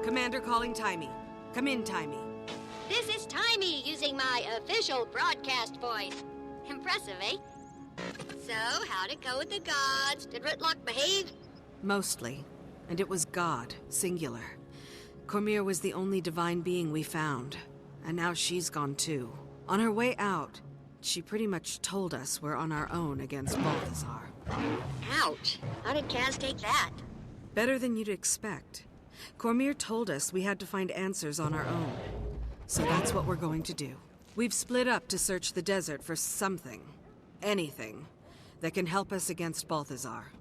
Commander calling Timey. Come in, Timey. This is Timey using my official broadcast voice. Impressive, eh? So, how'd it go with the gods? Did Ritlock behave? Mostly. And it was God, singular. Cormyr was the only divine being we found. And now she's gone too. On her way out, she pretty much told us we're on our own against Balthazar. Ouch. How did Kaz take that? Better than you'd expect. Cormyr told us we had to find answers on our own. So that's what we're going to do. We've split up to search the desert for something, anything, that can help us against Balthazar.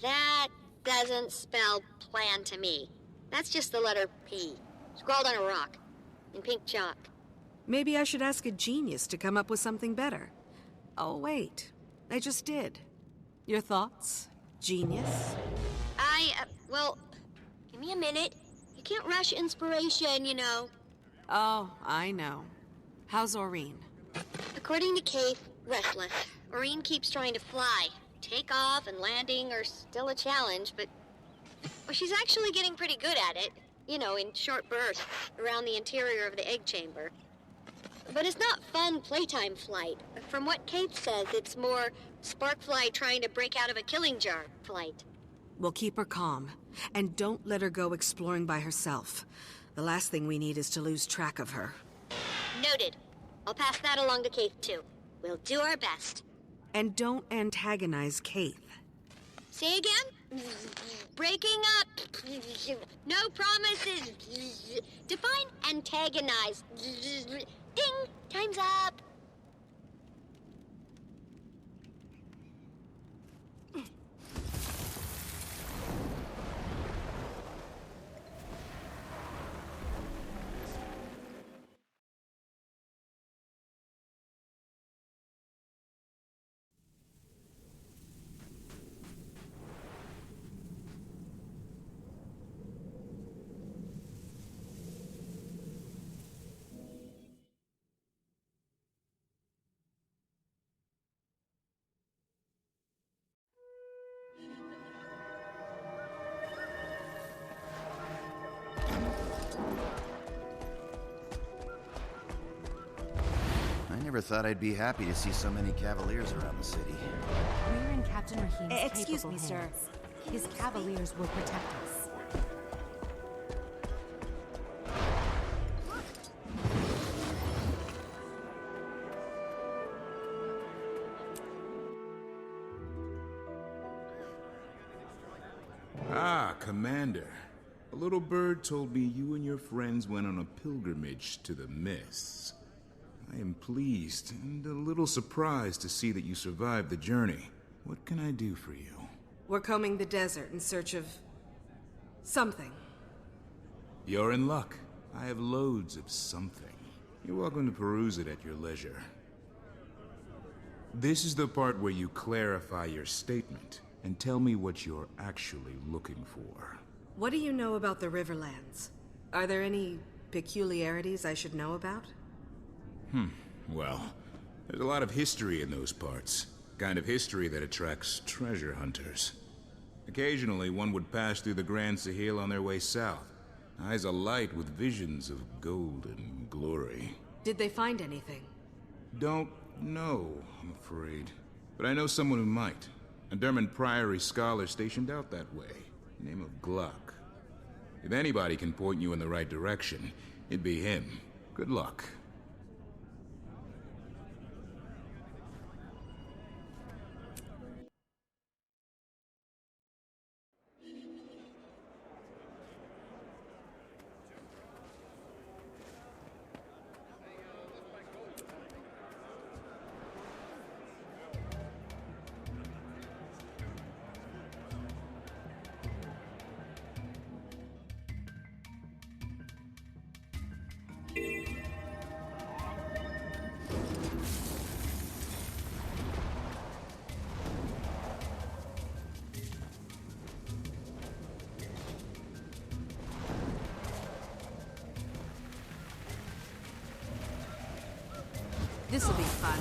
That doesn't spell plan to me. That's just the letter P, scrawled on a rock, in pink chalk. Maybe I should ask a genius to come up with something better. Oh, wait. I just did. Your thoughts, genius? Well, give me a minute. You can't rush inspiration, you know. Oh, I know. How's Aurene? According to Kate, restless. Aurene keeps trying to fly. Takeoff and landing are still a challenge, but... Well, she's actually getting pretty good at it. You know, in short bursts, around the interior of the egg chamber. But it's not fun playtime flight. From what Kate says, it's more Sparkfly trying to break out of a killing jar flight. We'll keep her calm, and don't let her go exploring by herself. The last thing we need is to lose track of her. Noted. I'll pass that along to Kate, too. We'll do our best. And don't antagonize Kate. Say again? Breaking up. No promises. Define antagonize. Ding! Time's up. I never thought I'd be happy to see so many cavaliers around the city. We're in Captain Rahim's Excuse me, capable sir. hands. His cavaliers will protect us. Ah, Commander. A little bird told me you and your friends went on a pilgrimage to the Mists. I am pleased and a little surprised to see that you survived the journey. What can I do for you? We're combing the desert in search of... something. You're in luck. I have loads of something. You're welcome to peruse it at your leisure. This is the part where you clarify your statement and tell me what you're actually looking for. What do you know about the Riverlands? Are there any peculiarities I should know about? Well, there's a lot of history in those parts. Kind of history that attracts treasure hunters. Occasionally, one would pass through the Grand Sahil on their way south. Eyes alight with visions of gold and glory. Did they find anything? Don't know, I'm afraid. But I know someone who might. A Derman Priory scholar stationed out that way. Name of Gluck. If anybody can point you in the right direction, it'd be him. Good luck. This'll be fun.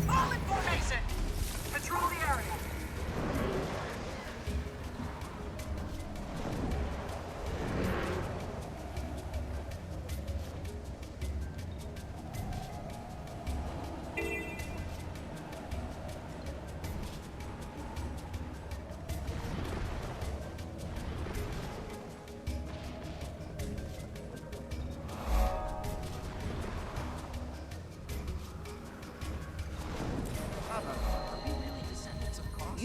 All in formation! Patrol the area!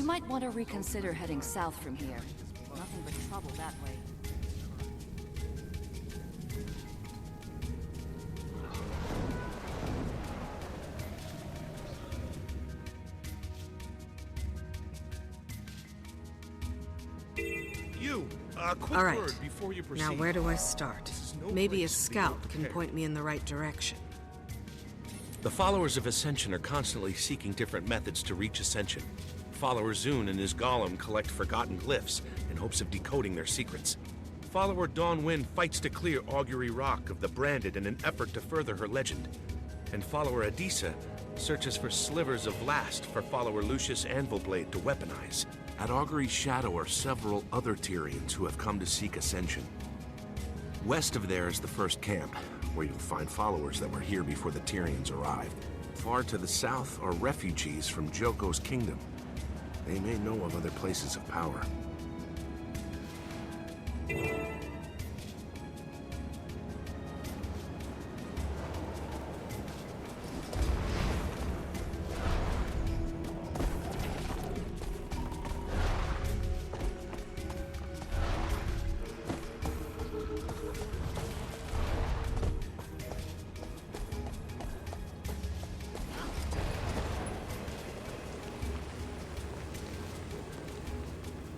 You might want to reconsider heading south from here. Nothing but trouble that way. Quick All right. word before you proceed. Now where do I start? no Maybe a place to be scout can unprepared. point me in the right direction. The followers of Ascension are constantly seeking different methods to reach Ascension. Follower Zune and his golem collect forgotten glyphs in hopes of decoding their secrets. Follower Dawn Wind fights to clear Augury Rock of the Branded in an effort to further her legend. And follower Adisa searches for slivers of Last for follower Lucius Anvilblade to weaponize. At Augury's Shadow are several other Tyrians who have come to seek Ascension. West of there is the first camp, where you'll find followers that were here before the Tyrians arrived. Far to the south are refugees from Joko's kingdom. They may know of other places of power.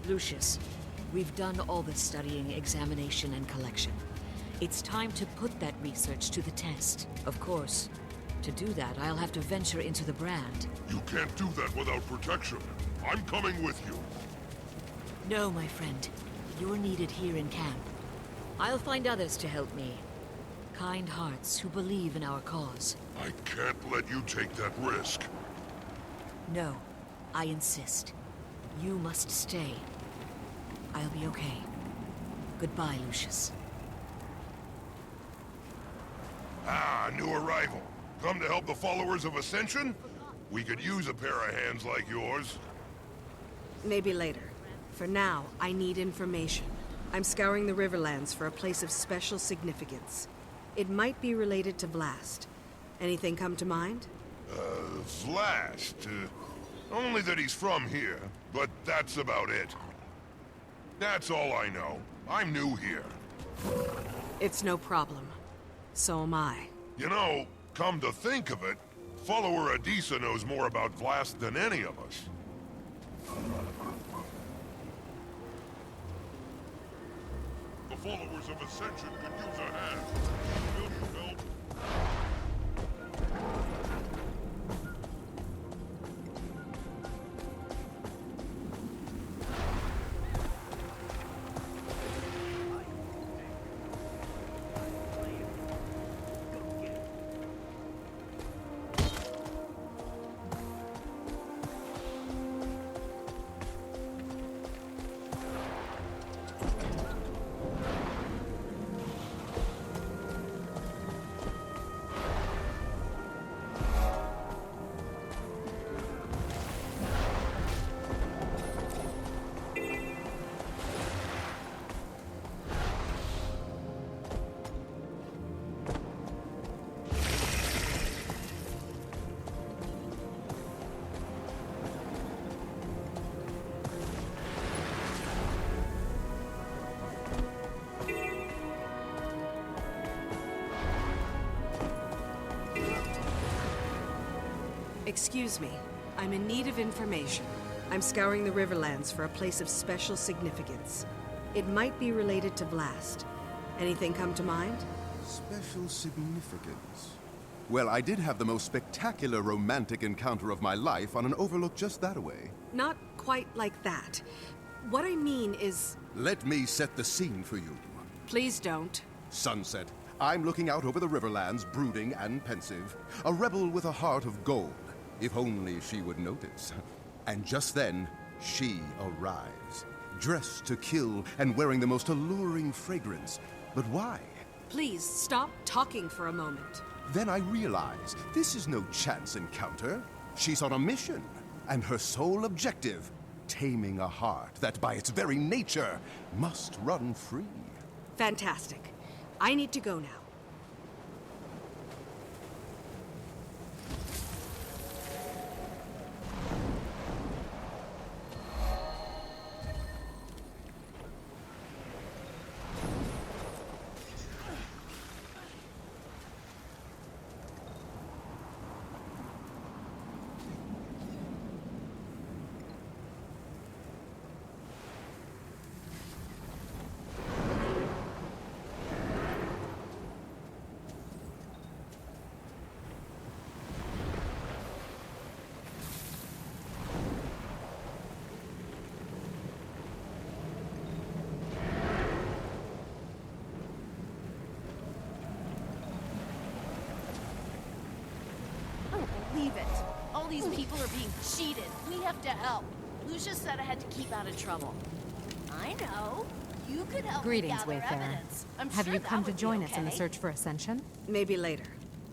Lucius, we've done all the studying, examination, and collection. It's time to put that research to the test. Of course. To do that, I'll have to venture into the Brand. You can't do that without protection. I'm coming with you. No, my friend. You're needed here in camp. I'll find others to help me. Kind hearts who believe in our cause. I can't let you take that risk. No, I insist. You must stay. I'll be okay. Goodbye, Lucius. Ah, new arrival. Come to help the followers of Ascension? We could use a pair of hands like yours. Maybe later. For now, I need information. I'm scouring the Riverlands for a place of special significance. It might be related to Blast. Anything come to mind? Vlast. Only that he's from here, but that's about it. That's all I know. I'm new here. It's no problem. So am I. You know, come to think of it, follower Adisa knows more about Vlast than any of us. The followers of Ascension could use a hand. Will you help? Excuse me. I'm in need of information. I'm scouring the Riverlands for a place of special significance. It might be related to Blast. Anything come to mind? Special significance. Well, I did have the most spectacular romantic encounter of my life on an overlook just that away. Not quite like that. What I mean is... Let me set the scene for you. Please don't. Sunset. I'm looking out over the Riverlands, brooding and pensive. A rebel with a heart of gold. If only she would notice. And just then, she arrives. Dressed to kill and wearing the most alluring fragrance. But why? Please, stop talking for a moment. Then I realize this is no chance encounter. She's on a mission. And her sole objective, taming a heart that by its very nature must run free. Fantastic. I need to go now. these people are being cheated. We have to help. Lucia said I had to keep out of trouble. I know. You could help Greetings, me gather Wayfarer. evidence. I'm Have sure you that come to would be join us in the okay. search for Ascension? Maybe later.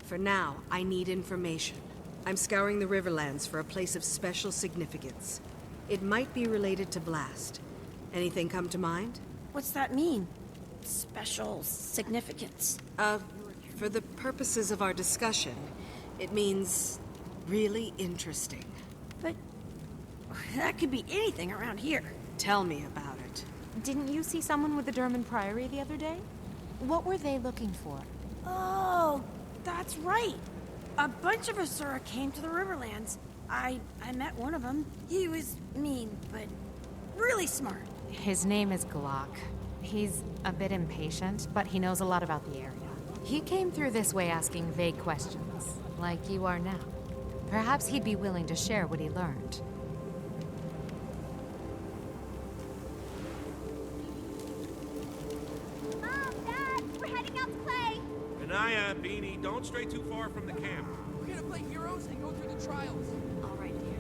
For now, I need information. I'm scouring the Riverlands for a place of special significance. It might be related to Blast. Anything come to mind? What's that mean? Special significance. For the purposes of our discussion, it means really interesting. But that could be anything around here. Tell me about it. Didn't you see someone with the Derman Priory the other day? What were they looking for? Oh, that's right. A bunch of Asura came to the Riverlands. I met one of them. He was mean, but really smart. His name is Glock. He's a bit impatient, but he knows a lot about the area. He came through this way asking vague questions, like you are now. Perhaps he'd be willing to share what he learned. Mom, Dad, we're heading out to play. Anaya, Beanie, don't stray too far from the camp. We're gonna play heroes and go through the trials. All right, dear.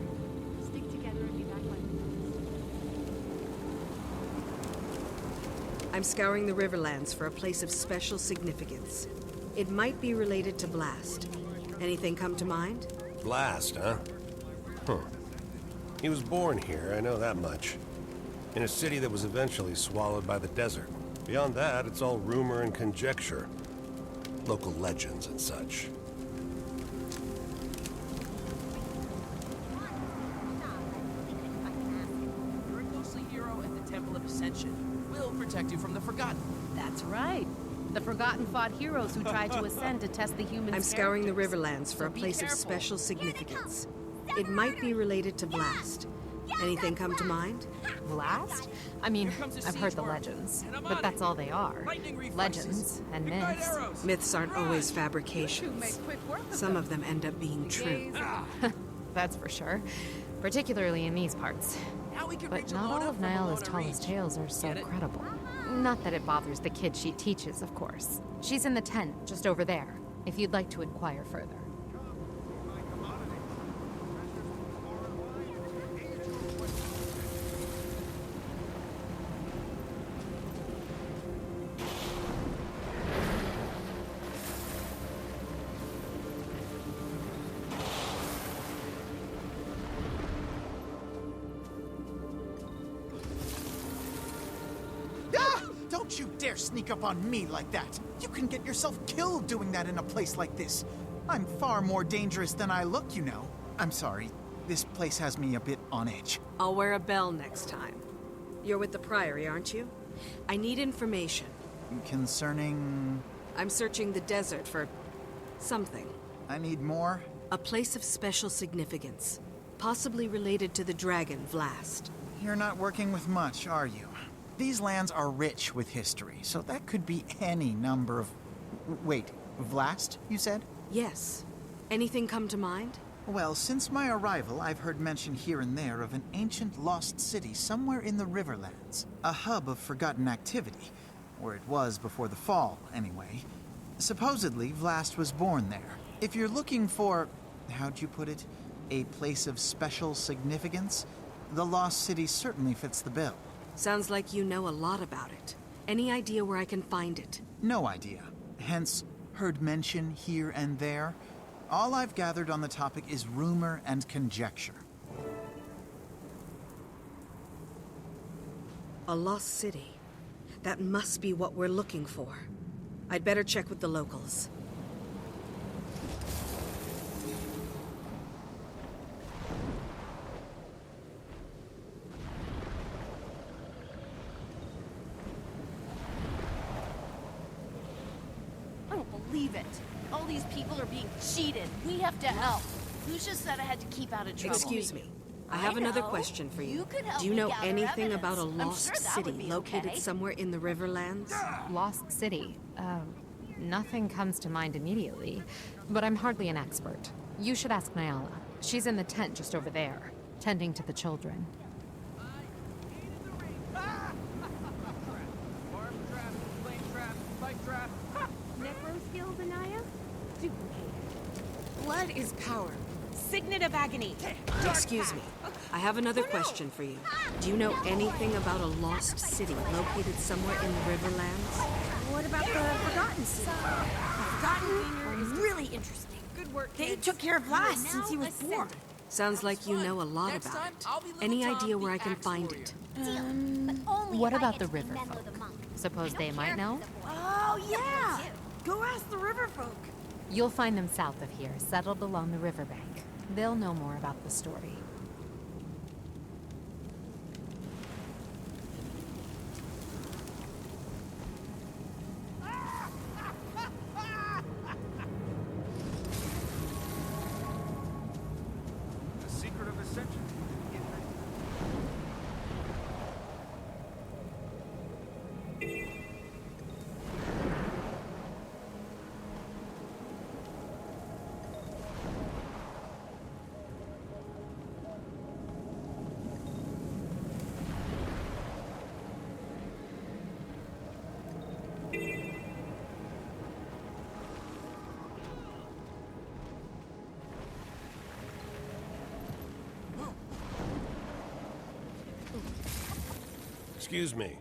Stick together and be back by I'm scouring the Riverlands for a place of special significance. It might be related to Blast. Anything come to mind? Blast, huh? Huh. He was born here, I know that much. In a city that was eventually swallowed by the desert. Beyond that, it's all rumor and conjecture. Local legends and such. You're a ghostly hero at the Temple of Ascension. We'll protect you from the Forgotten. That's right. The Forgotten fought heroes who tried to ascend to test the humans' I'm scouring the characters. Riverlands for So a be place of careful. special significance. It might be related to Blast. Anything come to mind? Blast? I mean, Here comes a I've siege heard the worm, legends, and I'm but on that's it. all they are. Lightning reflexes. Legends and Ignite myths. arrows. Myths aren't always Run. fabrications. Some of them end up being true. That's for sure. Particularly in these parts. Now we can But reach not all Alona of from Nyala's Alona tallest Reach. tales are so Get it? credible. Not that it bothers the kid she teaches, of course. She's in the tent, just over there, if you'd like to inquire further. Ah! Don't you dare sneak up on me like that! You can get yourself killed doing that in a place like this. I'm far more dangerous than I look, you know. I'm sorry. This place has me a bit on edge. I'll wear a bell next time. You're with the Priory, aren't you? I need information. Concerning... I'm searching the desert for something. I need more? A place of special significance. Possibly related to the dragon, Vlast. You're not working with much, are you? These lands are rich with history, so that could be any number of... Wait, Vlast, you said? Yes. Anything come to mind? Well, since my arrival, I've heard mention here and there of an ancient lost city somewhere in the Riverlands. A hub of forgotten activity. Or it was before the fall, anyway. Supposedly, Vlast was born there. If you're looking for... how'd you put it? A place of special significance? The lost city certainly fits the bill. Sounds like you know a lot about it. Any idea where I can find it? No idea. Hence, heard mention here and there. All I've gathered on the topic is rumor and conjecture. A lost city. That must be what we're looking for. I'd better check with the locals. I don't believe it. All these people are being cheated. We have to help. Lucia said I had to keep out of trouble. Excuse me. I have another know. question for you. You could help Do you me know gather anything evidence. about a I'm lost sure that city would be located okay. somewhere in the Riverlands? Lost City. Nothing comes to mind immediately, but I'm hardly an expert. You should ask Nyala. She's in the tent just over there, tending to the children. Necro skills, Anaya? Duplicated. Blood is power. signet of agony. Excuse me. I have another question for you. Do you know anything about a lost city located somewhere in the Riverlands? What about the Forgotten City? The Forgotten Vineyard is really interesting. Good work, They took care of Last since he was born. Sounds like you know a lot about it. Any idea where I can find it? What about the river folk? Suppose they might know? Oh, yeah! Go ask the river folk. You'll find them south of here, settled along the riverbank. They'll know more about the story. The secret of ascension. Excuse me.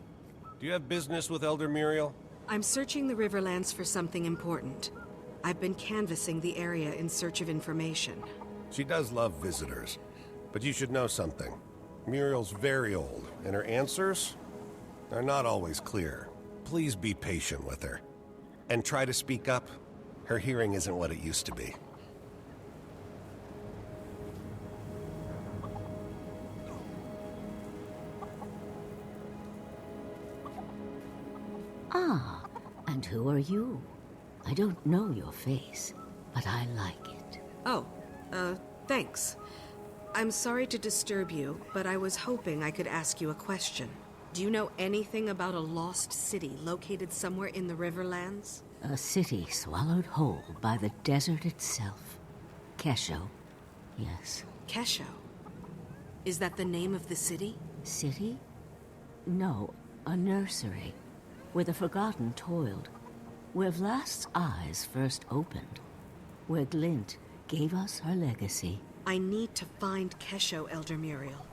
Do you have business with Elder Muriel? I'm searching the Riverlands for something important. I've been canvassing the area in search of information. She does love visitors. But you should know something. Muriel's very old, and her answers are not always clear. Please be patient with her. And try to speak up. Her hearing isn't what it used to be. Ah, and who are you? I don't know your face, but I like it. Oh, thanks. I'm sorry to disturb you, but I was hoping I could ask you a question. Do you know anything about a lost city located somewhere in the Riverlands? A city swallowed whole by the desert itself. Kesho, yes. Kesho? Is that the name of the city? City? No, a nursery. Where the Forgotten toiled. Where Vlast's eyes first opened. Where Glint gave us her legacy. I need to find Kesho, Elder Muriel.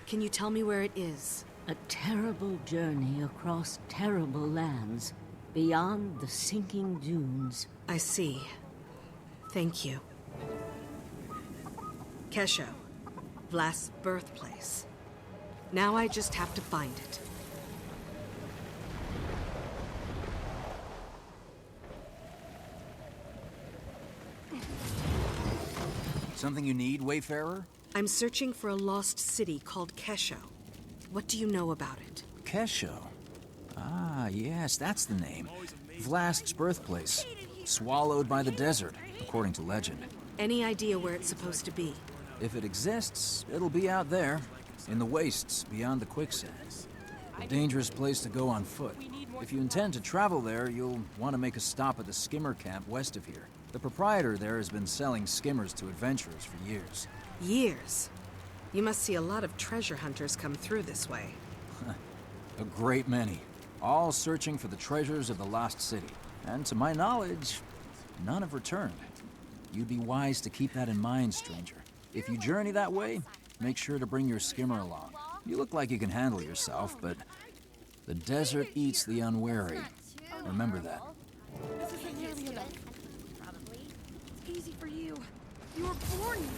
Can you tell me where it is? A terrible journey across terrible lands. Beyond the sinking dunes. I see. Thank you. Kesho. Vlast's birthplace. Now I just have to find it. Something you need, Wayfarer? I'm searching for a lost city called Kesho. What do you know about it? Kesho? Ah, yes, that's the name. Vlast's birthplace. Swallowed by the desert, according to legend. Any idea where it's supposed to be? If it exists, it'll be out there, in the wastes beyond the quicksand. A dangerous place to go on foot. If you intend to travel there, you'll want to make a stop at the skimmer camp west of here. The proprietor there has been selling skimmers to adventurers for years. Years? You must see a lot of treasure hunters come through this way. A great many. All searching for the treasures of the lost city. And to my knowledge, none have returned. You'd be wise to keep that in mind, stranger. If you journey that way, make sure to bring your skimmer along. You look like you can handle yourself, but the desert eats the unwary. Remember that. This isn't nearly enough. It's easy for you. You were born here.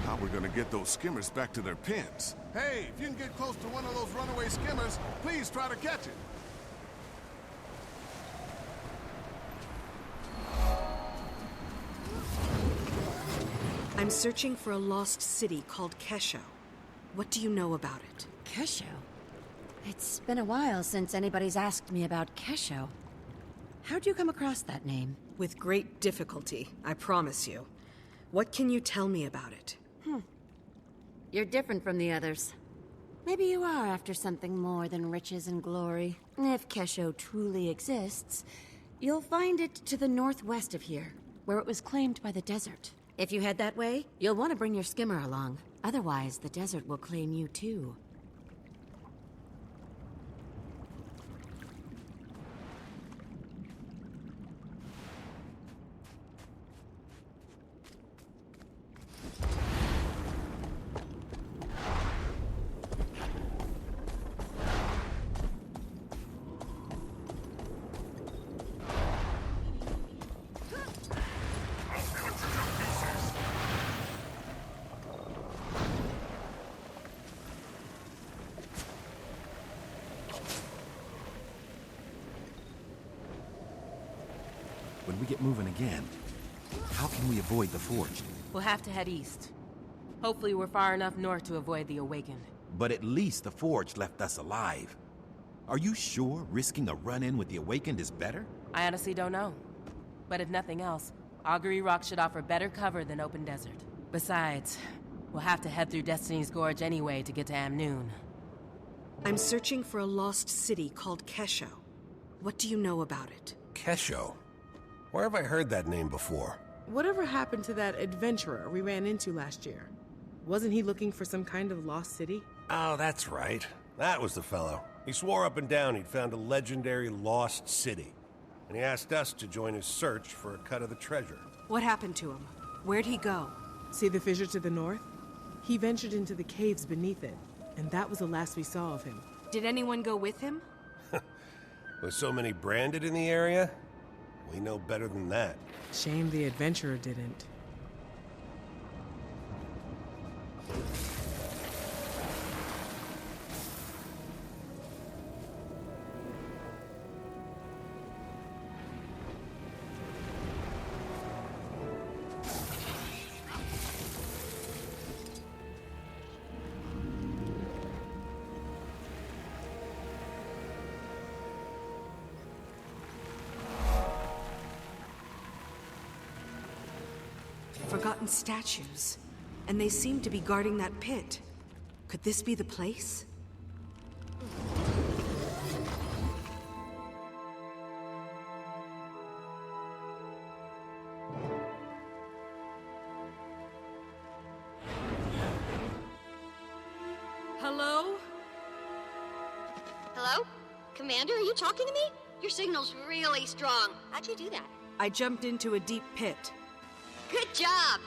How we're gonna get those skimmers back to their pens? Hey, if you can get close to one of those runaway skimmers, please try to catch it. I'm searching for a lost city called Kesho. What do you know about it? Kesho? It's been a while since anybody's asked me about Kesho. How'd you come across that name? With great difficulty, I promise you. What can you tell me about it? You're different from the others. Maybe you are after something more than riches and glory. If Kesho truly exists, you'll find it to the northwest of here, where it was claimed by the desert. If you head that way, you'll want to bring your skimmer along. Otherwise, the desert will claim you too. When we get moving again, how can we avoid the Forged? We'll have to head east. Hopefully we're far enough north to avoid the Awakened. But at least the Forged left us alive. Are you sure risking a run-in with the Awakened is better? I honestly don't know. But if nothing else, Augury Rock should offer better cover than open desert. Besides, we'll have to head through Destiny's Gorge anyway to get to Amnoon. I'm searching for a lost city called Kesho. What do you know about it? Kesho? Where have I heard that name before? Whatever happened to that adventurer we ran into last year? Wasn't he looking for some kind of lost city? Oh, that's right. That was the fellow. He swore up and down he'd found a legendary lost city. And he asked us to join his search for a cut of the treasure. What happened to him? Where'd he go? See the fissure to the north? He ventured into the caves beneath it, and that was the last we saw of him. Did anyone go with him? With so many branded in the area, we know better than that. Shame the adventurer didn't. Forgotten statues. And they seem to be guarding that pit. Could this be the place? Hello? Hello? Commander, are you talking to me? Your signal's really strong. How'd you do that? I jumped into a deep pit. Good job!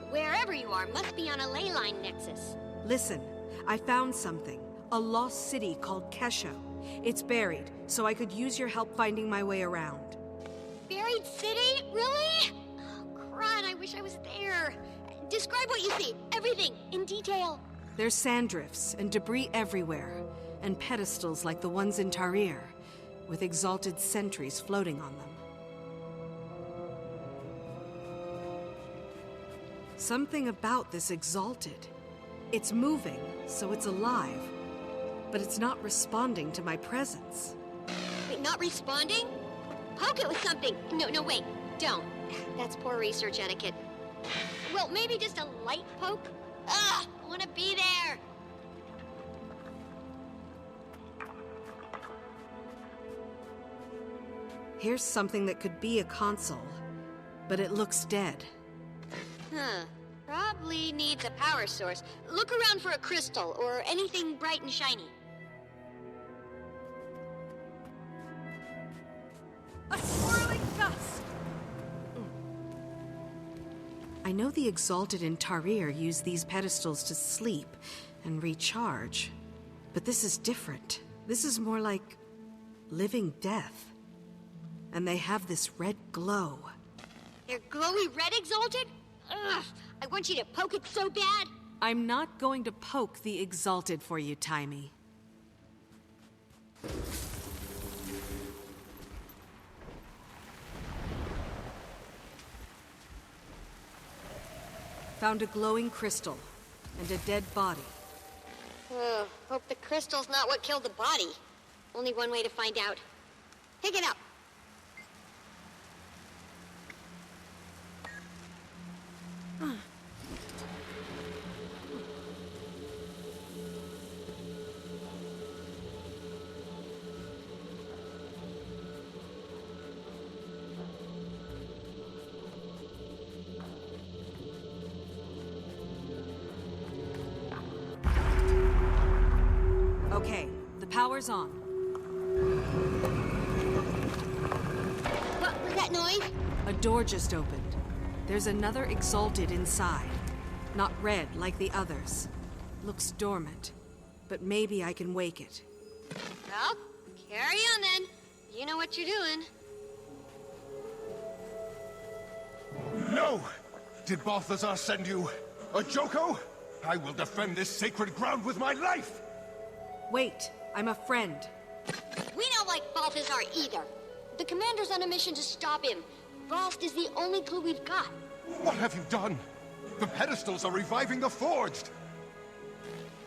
Wherever you are must be on a ley line nexus. Listen, I found something. A lost city called Kesho. It's buried, so I could use your help finding my way around. Buried city? Really? Oh, crud, I wish I was there. Describe what you see. Everything, in detail. There's sand drifts and debris everywhere, and pedestals like the ones in Tarir, with exalted sentries floating on them. Something about this exalted. It's moving, so it's alive. But it's not responding to my presence. Wait, not responding? Poke it with something. No, wait. Don't. That's poor research etiquette. Well, maybe just a light poke? Ugh, I want to be there. Here's something that could be a console, but it looks dead. Huh. Probably needs a power source. Look around for a crystal or anything bright and shiny. A swirling gust! I know the Exalted in Tarir use these pedestals to sleep and recharge, but this is different. This is more like living death. And they have this red glow. They're glowy red Exalted? Ugh, I want you to poke it so bad. I'm not going to poke the Exalted for you, Timey. Found a glowing crystal and a dead body. Hope the crystal's not what killed the body. Only one way to find out. Pick it up. Okay, the power's on. What was that noise? A door just opened. There's another Exalted inside. Not red like the others. Looks dormant. But maybe I can wake it. Well, carry on then. You know what you're doing. No! Did Balthazar send you a Joko? I will defend this sacred ground with my life! Wait, I'm a friend. We don't like Balthazar either. The commander's on a mission to stop him. Frost is the only clue we've got. What have you done? The pedestals are reviving the forged!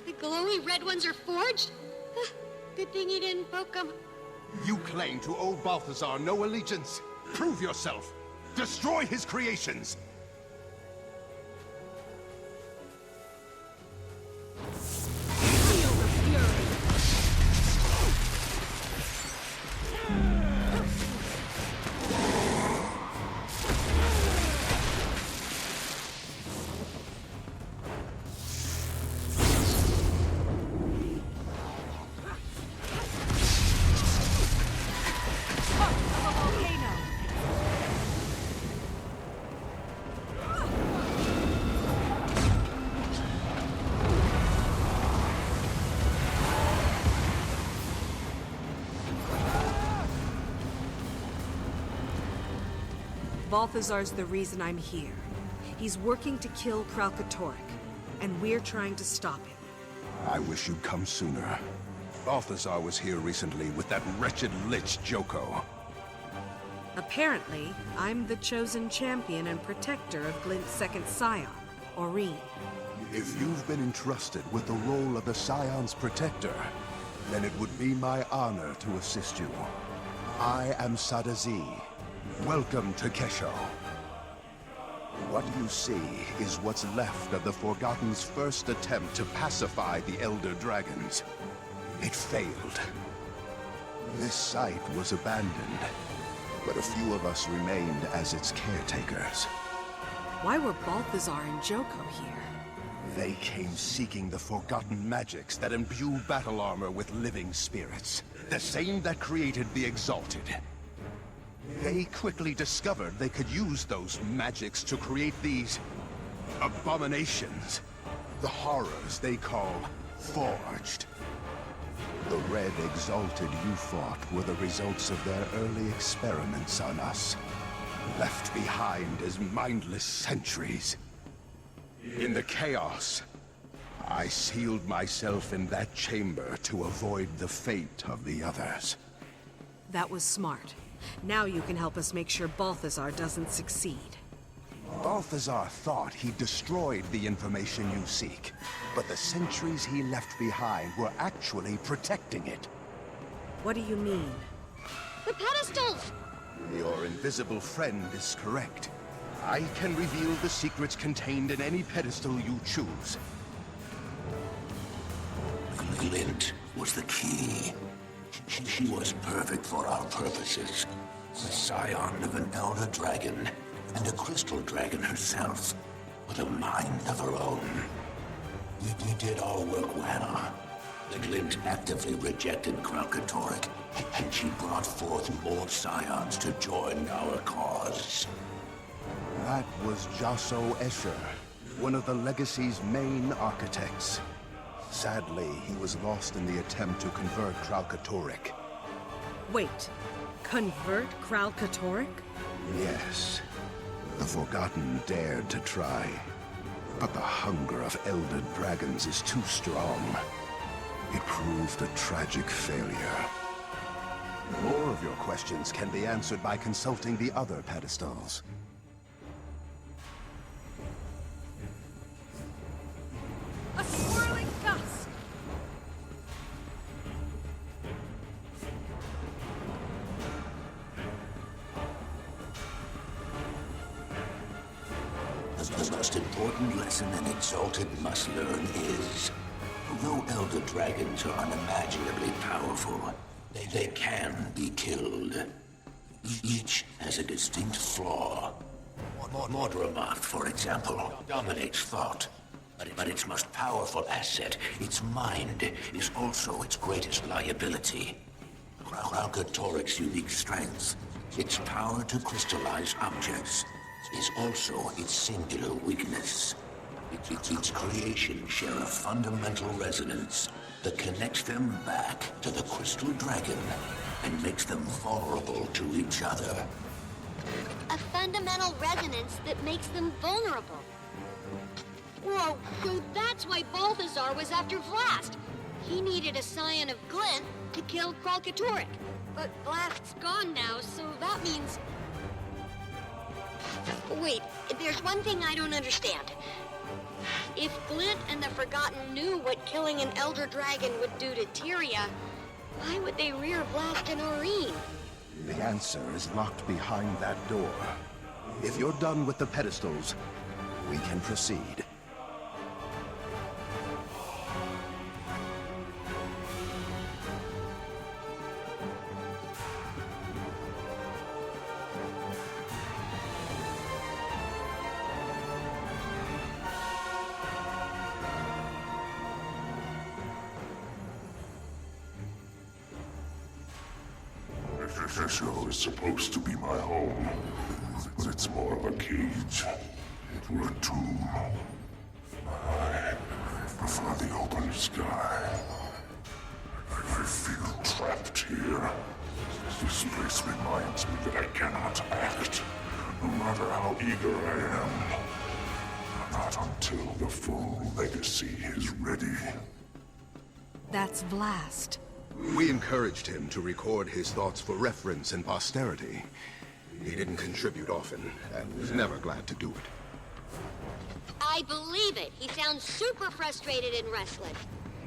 The glowy red ones are forged? Good thing you didn't poke them. You claim to owe Balthazar no allegiance. Prove yourself. Destroy his creations. Balthazar's the reason I'm here. He's working to kill Kralkatorrik, and we're trying to stop him. I wish you'd come sooner. Balthazar was here recently with that wretched Lich Joko. Apparently, I'm the chosen champion and protector of Glint's second scion, Aurene. If you've been entrusted with the role of the Scion's protector, then it would be my honor to assist you. I am Sadazi. Welcome to Kesho. What you see is what's left of the Forgotten's first attempt to pacify the Elder Dragons. It failed. This site was abandoned, but a few of us remained as its caretakers. Why were Balthazar and Joko here? They came seeking the forgotten magics that imbue battle armor with living spirits. The same that created the Exalted. They quickly discovered they could use those magics to create these abominations. The horrors they call Forged. The Red Exalted you fought were the results of their early experiments on us. Left behind as mindless sentries. In the chaos, I sealed myself in that chamber to avoid the fate of the others. That was smart. Now you can help us make sure Balthazar doesn't succeed. Balthazar thought he destroyed the information you seek, but the sentries he left behind were actually protecting it. What do you mean? The pedestals! Your invisible friend is correct. I can reveal the secrets contained in any pedestal you choose. Glint was the key. She was perfect for our purposes. The scion of an elder dragon, and a crystal dragon herself, with a mind of her own. We did our work well. The Glint actively rejected Kralkatorrik, and she brought forth more scions to join our cause. That was Jasso Escher, one of the Legacy's main architects. Sadly, he was lost in the attempt to convert Kralkatorrik. Wait, convert Kralkatorrik? Yes. The Forgotten dared to try. But the hunger of Elder Dragons is too strong. It proved a tragic failure. More of your questions can be answered by consulting the other pedestals. The most important lesson an Exalted must learn is, although Elder Dragons are unimaginably powerful, they can be killed. Each has a distinct flaw. Mordramoth, for example, dominates thought. But its most powerful asset, its mind, is also its greatest liability. Kralkatorik's unique strength, its power to crystallize objects, is also its singular weakness. Its creations share a fundamental resonance that connects them back to the Crystal Dragon and makes them vulnerable to each other. A fundamental resonance that makes them vulnerable. Whoa, so that's why Balthazar was after Vlast. He needed a scion of Glint to kill Kralkatorik. But Vlast's gone now, so that means... Wait, there's one thing I don't understand. If Glint and the Forgotten knew what killing an Elder Dragon would do to Tyria, why would they rear Vlast and Aurene? The answer is locked behind that door. If you're done with the pedestals, we can proceed. Kesho is supposed to be my home, but it's more of a cage. It were a tomb. I prefer the open sky. I feel trapped here. This place reminds me that I cannot act, no matter how eager I am. Not until the full legacy is ready. That's Vlast. We encouraged him to record his thoughts for reference and posterity. He didn't contribute often, and was never glad to do it. I believe it. He sounds super frustrated and restless.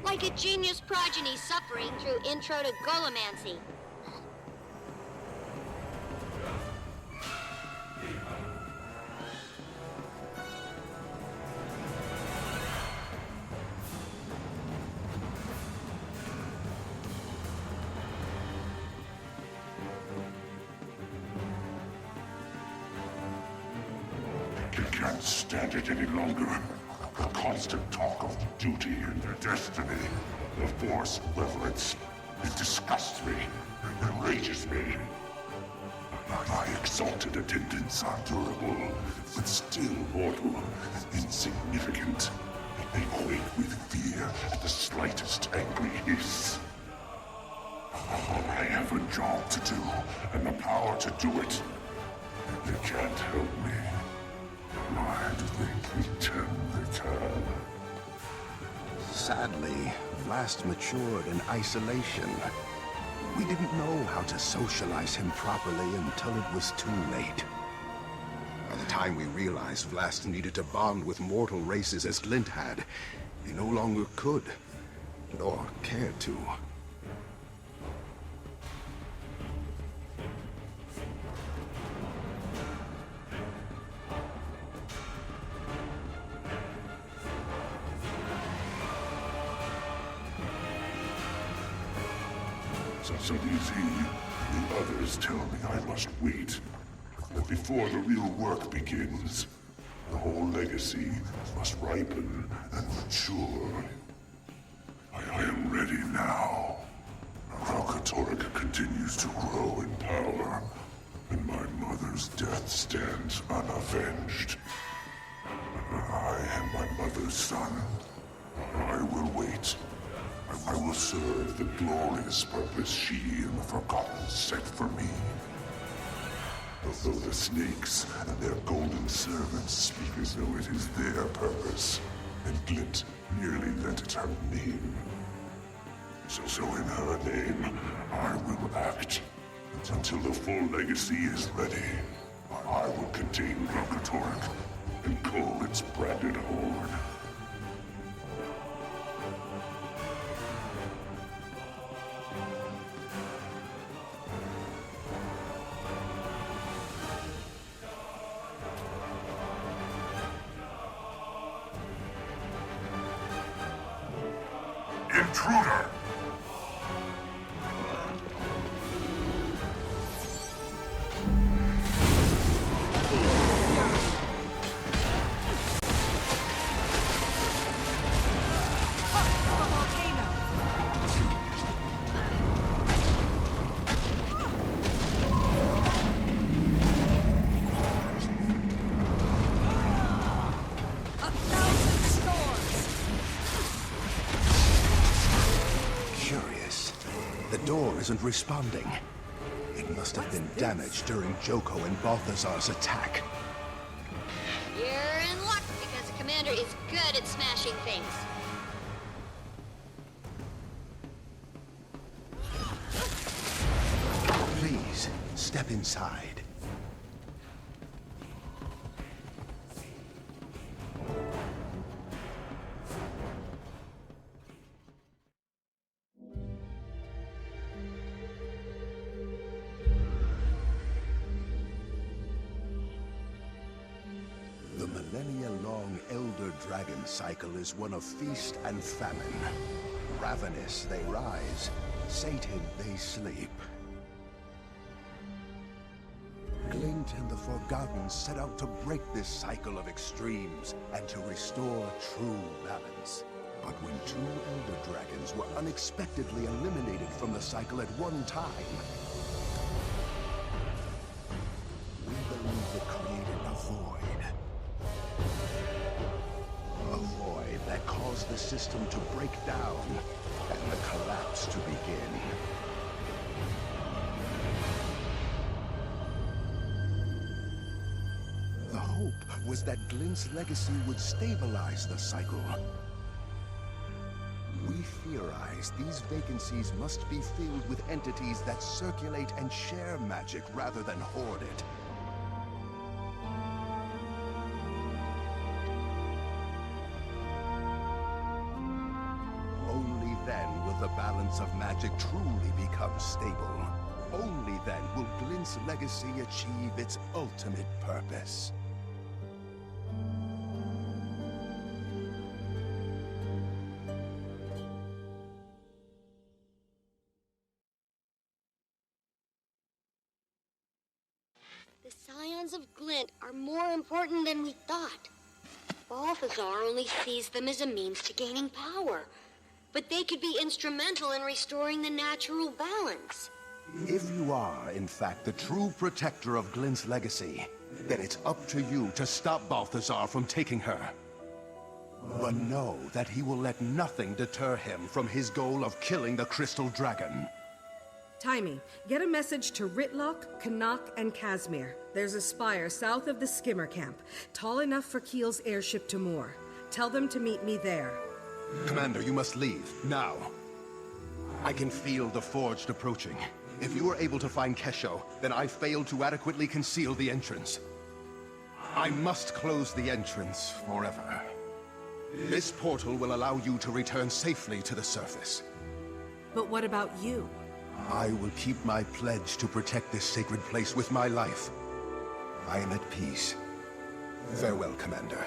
Like a genius progeny suffering through Intro to Golomancy. I can't stand it any longer. The constant talk of duty and destiny. The Force reverence. It disgusts me. It enrages me. My exalted attendants are durable, but still mortal, insignificant. They quake with fear at the slightest angry hiss. I have a job to do, and the power to do it. They can't help me. Why do they pretend they can? Sadly, Vlast matured in isolation. We didn't know how to socialize him properly until it was too late. By the time we realized Vlast needed to bond with mortal races as Glint had, he no longer could, nor cared to. So these the others tell me I must wait. That before the real work begins, the whole legacy must ripen and mature. I am ready now. Kralkatorik continues to grow in power, and my mother's death stands unavenged. I am my mother's son. I will wait. I will serve the glorious purpose she and the Forgotten set for me. Although the snakes and their golden servants speak as though it is their purpose, and Glint merely lent it her name. So in her name, I will act. Until the full legacy is ready, I will contain Kralkatorik and cull its branded horde. intruder! Curious. The door isn't responding. It must have been damaged during Joko and Balthazar's attack. You're in luck because the commander is good at smashing things. Please, step inside. The millennia-long Elder Dragon cycle is one of feast and famine. Ravenous they rise, sated they sleep. Glint and the Forgotten set out to break this cycle of extremes and to restore true balance. But when two Elder Dragons were unexpectedly eliminated from the cycle at one time, we believe it created a void. A void that caused the system to break down and the collapse to begin. The hope was that Glint's legacy would stabilize the cycle. We theorize these vacancies must be filled with entities that circulate and share magic rather than hoard it. Only then will the balance of magic truly become stable. Only then will Glint's legacy achieve its ultimate purpose. The Scions of Glint are more important than we thought. Balthazar only sees them as a means to gaining power, but they could be instrumental in restoring the natural balance. If you are, in fact, the true protector of Glint's legacy, then it's up to you to stop Balthazar from taking her. But know that he will let nothing deter him from his goal of killing the Crystal Dragon. Timey, get a message to Ritlock, Canuck, and Casimir. There's a spire south of the skimmer camp, tall enough for Keel's airship to moor. Tell them to meet me there. Commander, you must leave, now. I can feel the Forged approaching. If you are able to find Kesho, then I failed to adequately conceal the entrance. I must close the entrance forever. This portal will allow you to return safely to the surface. But what about you? I will keep my pledge to protect this sacred place with my life. I am at peace. Farewell, Commander.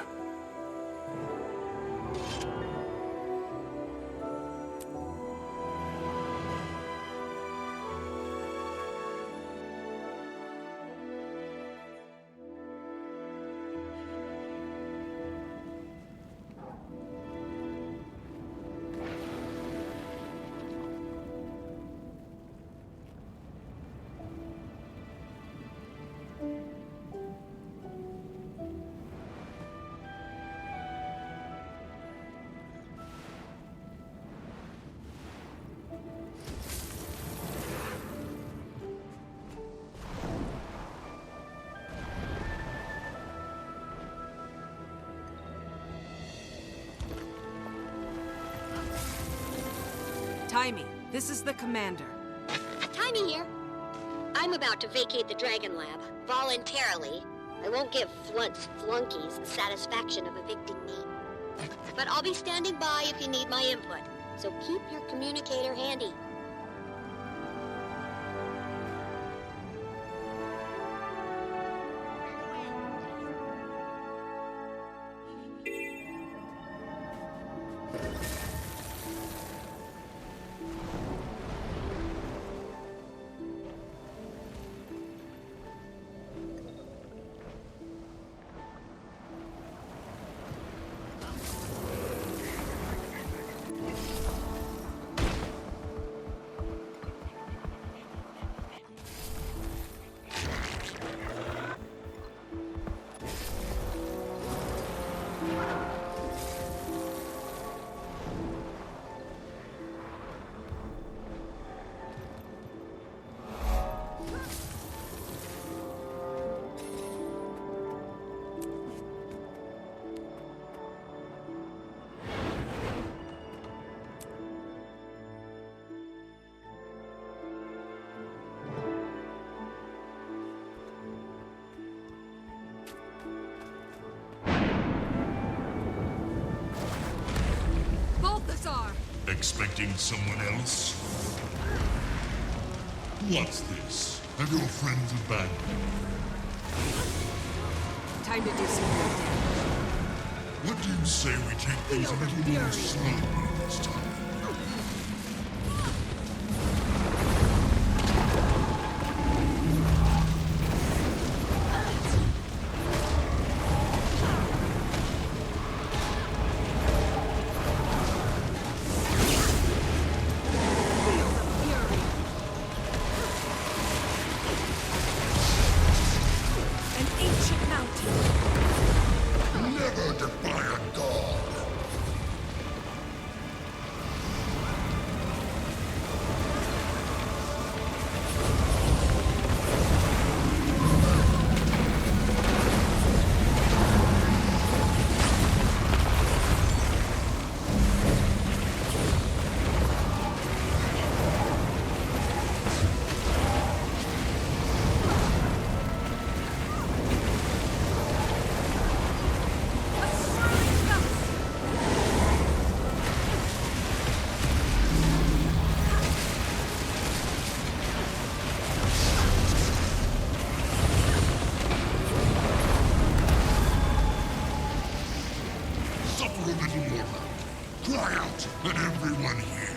Timey, this is the commander. Timey here. I'm about to vacate the Dragon Lab, voluntarily. I won't give flunkies the satisfaction of evicting me. But I'll be standing by if you need my input, so keep your communicator handy. expecting someone else? What's this? Have your friends abandoned? Time to do some real damage. What do you say we take things a little more slowly this time? Never defy a god! Suffer a little more. Cry out, let everyone hear.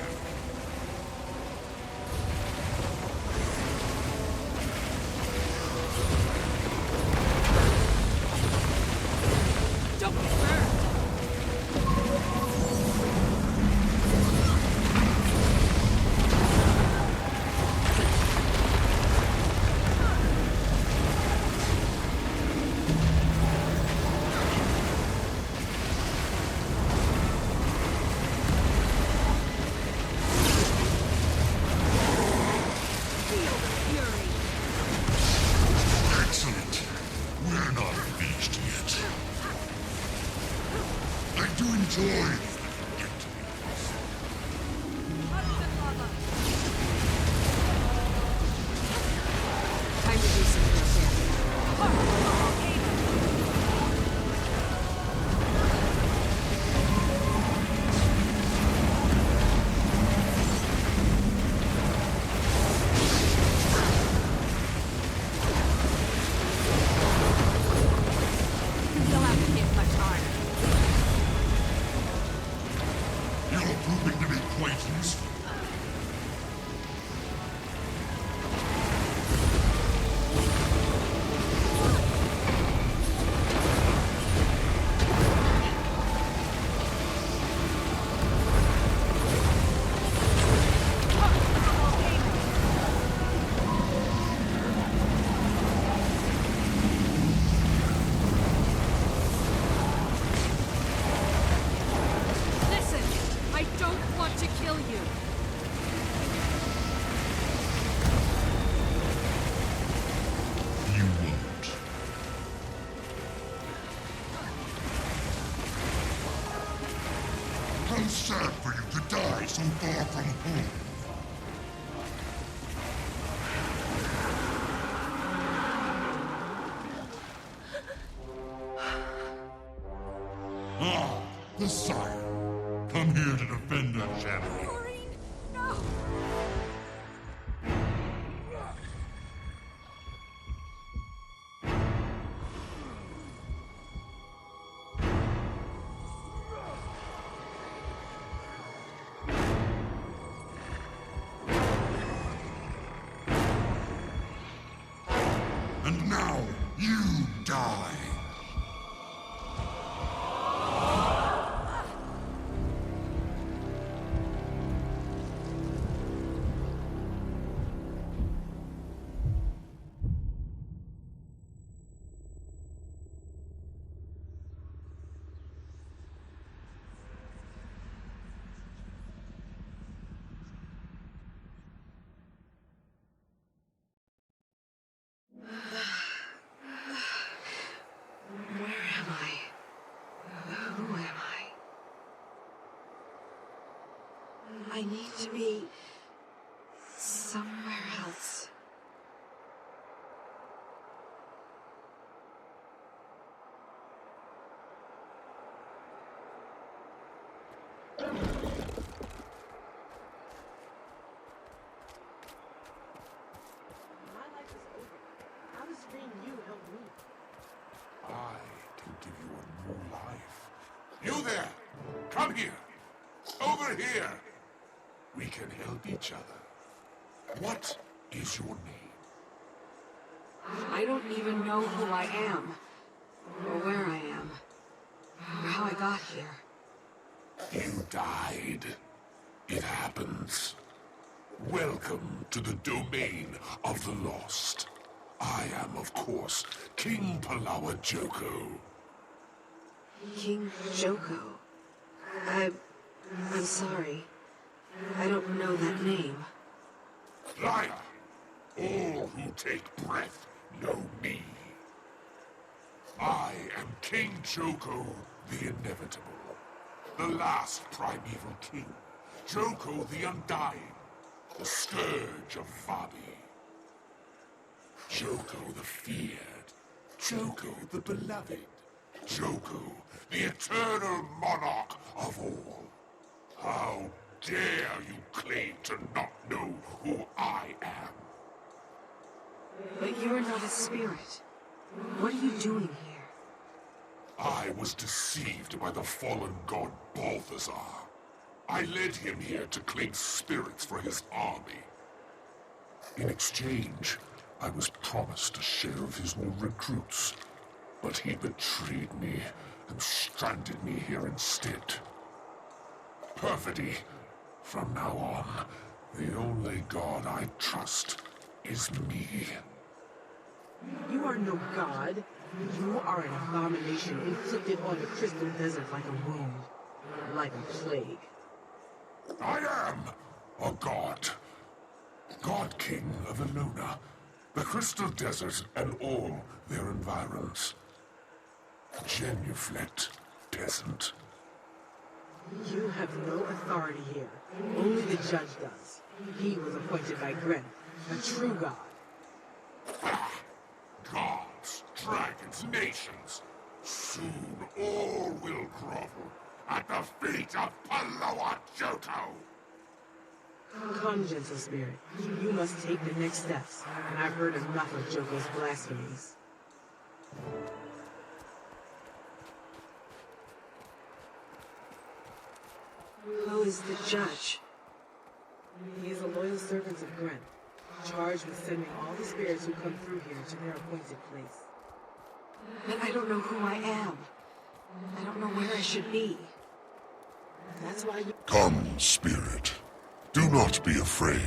Don't get burned! Excellent. We're not finished yet. I do enjoy Time to do some real damage. You'll have to hit much harder. You're proving to be quite useful. Listen, I don't want to kill you. You won't. How sad for you to die so far from home. Ah, the sire. Come here to defend our family. And now, you die. Where am I? Who am I? I need to be somewhere else. Come here. Over here. We can help each other. What is your name? I don't even know who I am, or where I am, or how I got here. You died. It happens. Welcome to the domain of the lost. I am, of course, King Palawa Joko. King Joko? I'm sorry. I don't know that name. Liar! All who take breath know me. I am King Joko the Inevitable, the last primeval king. Joko the Undying, the scourge of Vabi. Joko the feared, Joko the beloved, Joko the eternal monarch of all. How dare you claim to not know who I am? But you're not a spirit. What are you doing here? I was deceived by the fallen god Balthazar. I led him here to claim spirits for his army. In exchange, I was promised a share of his new recruits, but he betrayed me and stranded me here instead. Perfidy. From now on, the only god I trust is me. You are no god. You are an abomination inflicted on the Crystal Desert like a wound, like a plague. I am a god. God King of Eluna, the Crystal Desert and all their environs. Genuflect, peasant. You have no authority here. Only the judge does. He was appointed by Gren, a true god. Gods, dragons, nations. Soon all will grovel at the feet of Palawa Joko. Come, gentle spirit. You must take the next steps, and I've heard enough of Joko's blasphemies. Who is the judge? He is a loyal servant of Gren, charged with sending all the spirits who come through here to their appointed place. But I don't know who I am. I don't know where I should be. That's why you... Come, spirit. Do not be afraid.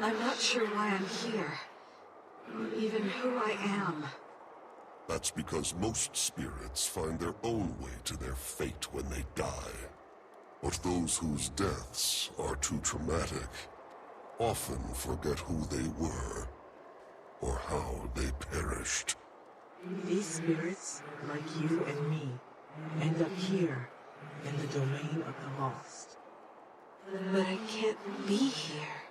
I'm not sure why I'm here. Or even who I am. That's because most spirits find their own way to their fate when they die. But those whose deaths are too traumatic often forget who they were, or how they perished. These spirits, like you and me, end up here, in the domain of the lost. But I can't be here.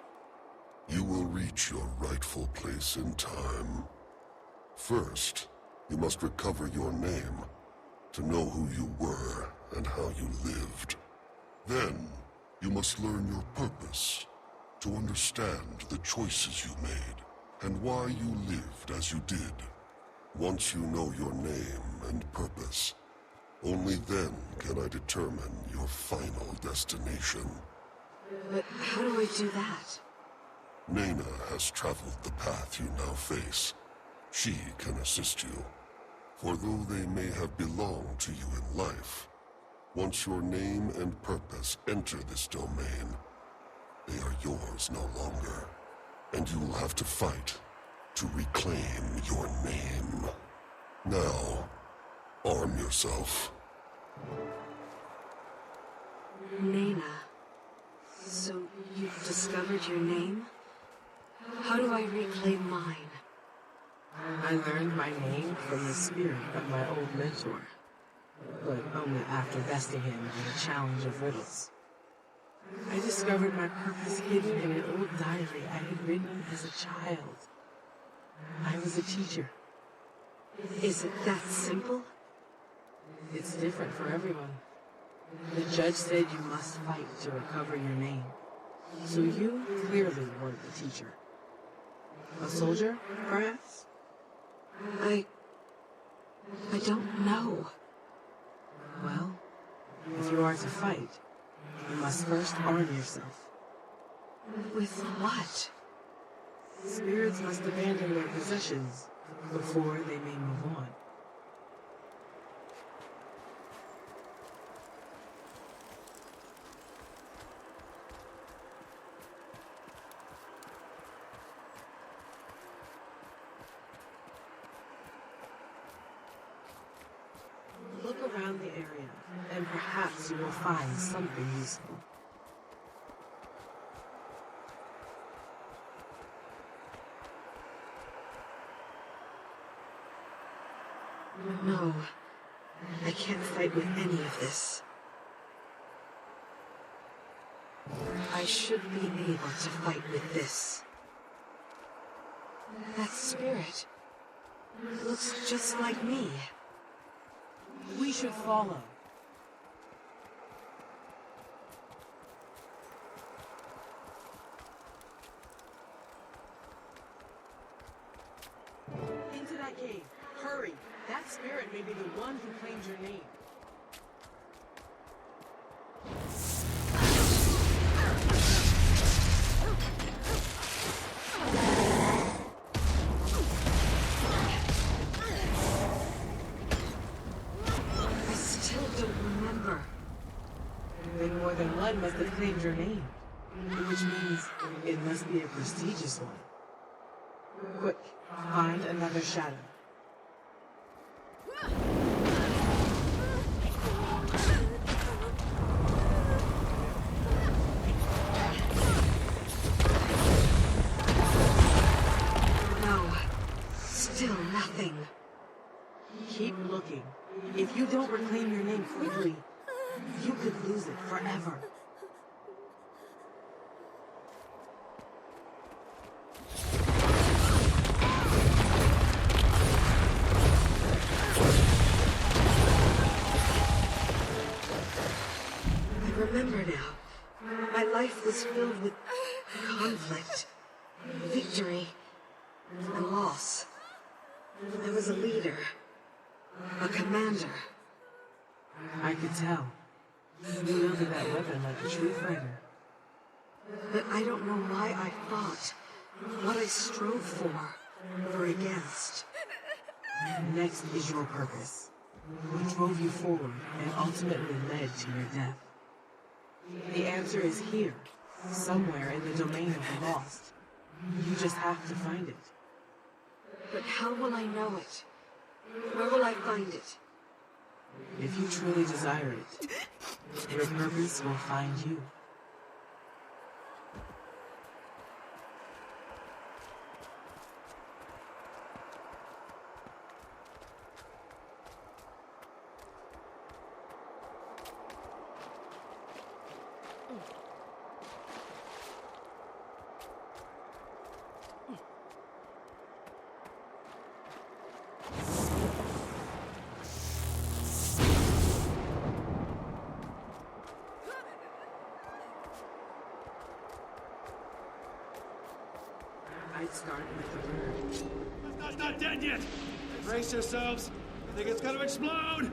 You will reach your rightful place in time. First, you must recover your name, to know who you were and how you lived. Then, you must learn your purpose, to understand the choices you made, and why you lived as you did. Once you know your name and purpose, only then can I determine your final destination. But how do I do that? Nena has traveled the path you now face. She can assist you. For though they may have belonged to you in life, once your name and purpose enter this domain, they are yours no longer. And you will have to fight to reclaim your name. Now, arm yourself. Nena. So you've discovered your name? How do I reclaim mine? I learned my name from the spirit of my old mentor, but only after besting him in a challenge of riddles. I discovered my purpose hidden in an old diary I had written as a child. I was a teacher. Is it that simple? It's different for everyone. The judge said you must fight to recover your name. So you clearly weren't the teacher. A soldier, perhaps? I don't know. Well, if you are to fight, you must first arm yourself. With what? Spirits must abandon their possessions before they may move on. Look around the area, and perhaps you will find something useful. No, I can't fight with any of this. I should be able to fight with this. That spirit looks just like me. We should follow. Into that cave. Hurry. That spirit may be the one who claimed your name. I still don't remember. Then more than one must have claimed your name. Which means it must be a prestigious one. Quick, find another shadow. No, still nothing. Keep looking. If you don't reclaim your name quickly, you could lose it forever. I remember now. My life was filled with conflict, victory, and loss. I was a leader, a commander. I could tell. You wielded that weapon like a true fighter. But I don't know why I fought, what I strove for, or against. Next is your purpose. What drove you forward and ultimately led to your death? The answer is here, somewhere in the domain of the lost. You just have to find it. But how will I know it? Where will I find it? If you truly desire it, your purpose will find you. I'd start with the bird. It's not dead yet! Brace yourselves! I think it's gonna explode!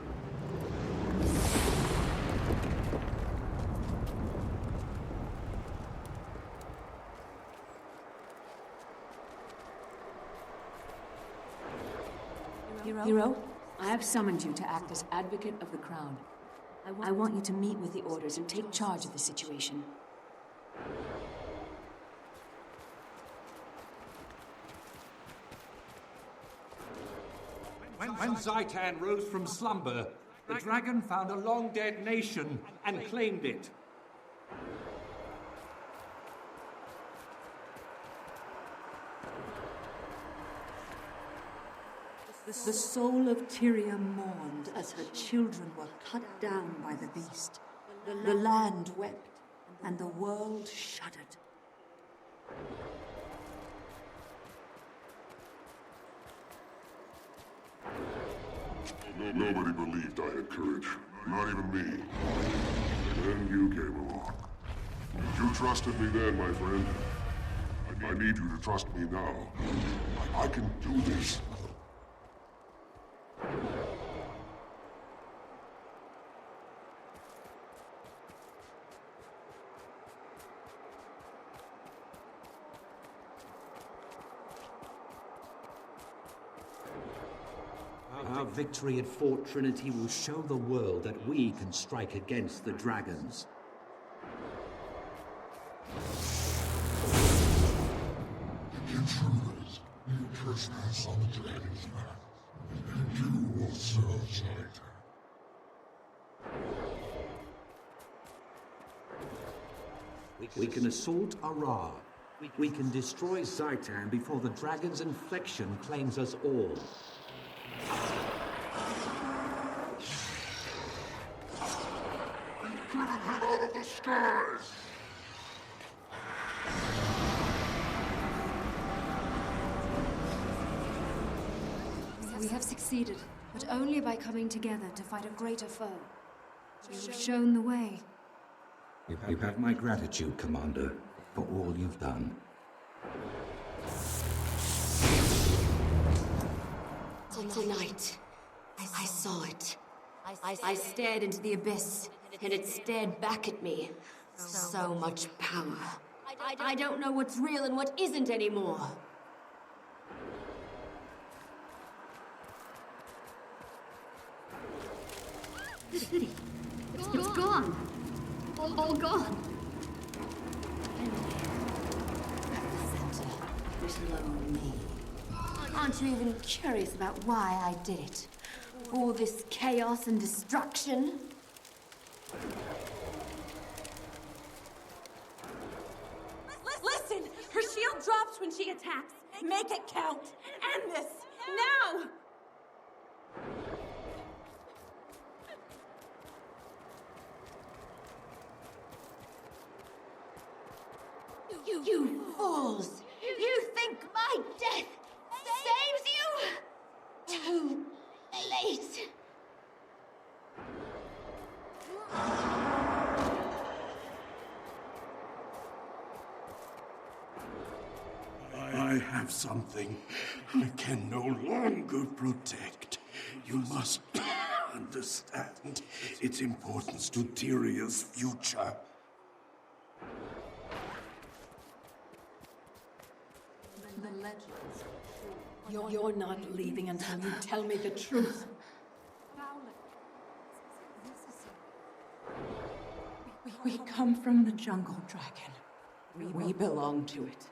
Hero, I have summoned you to act as advocate of the Crown. I want you to meet with the Orders and take charge of the situation. When Zaitan rose from slumber, the dragon found a long-dead nation and claimed it. The soul of Tyria mourned as her children were cut down by the beast. The land wept, and the world shuddered. Nobody believed I had courage. Not even me. Then you came along. You trusted me then, my friend. I need you to trust me now. I can do this. Our victory at Fort Trinity will show the world that we can strike against the dragons. Intruders, you trespass on the dragon's land, and you will serve Zayta. We can assault Aihara. We can destroy Zaitan before the dragon's infection claims us all. Out of the skies! We have succeeded, but only by coming together to fight a greater foe. You've shown the way. You have my gratitude, Commander, for all you've done. Tonight, I saw it. I stared into the abyss, and it stared back at me. So much power. I don't know what's real and what isn't anymore. The city. It's gone. All gone. At the center, this lone me. Aren't you even curious about why I did it? All this chaos and destruction? Listen! Her shield drops when she attacks. Make it count. End this. Now! You fools! You think my death saves you? Too late. I have something I can no longer protect. You must understand its importance to Tyria's future. The legends. You're not leaving until you tell me the truth. We come from the jungle, dragon. We belong to it.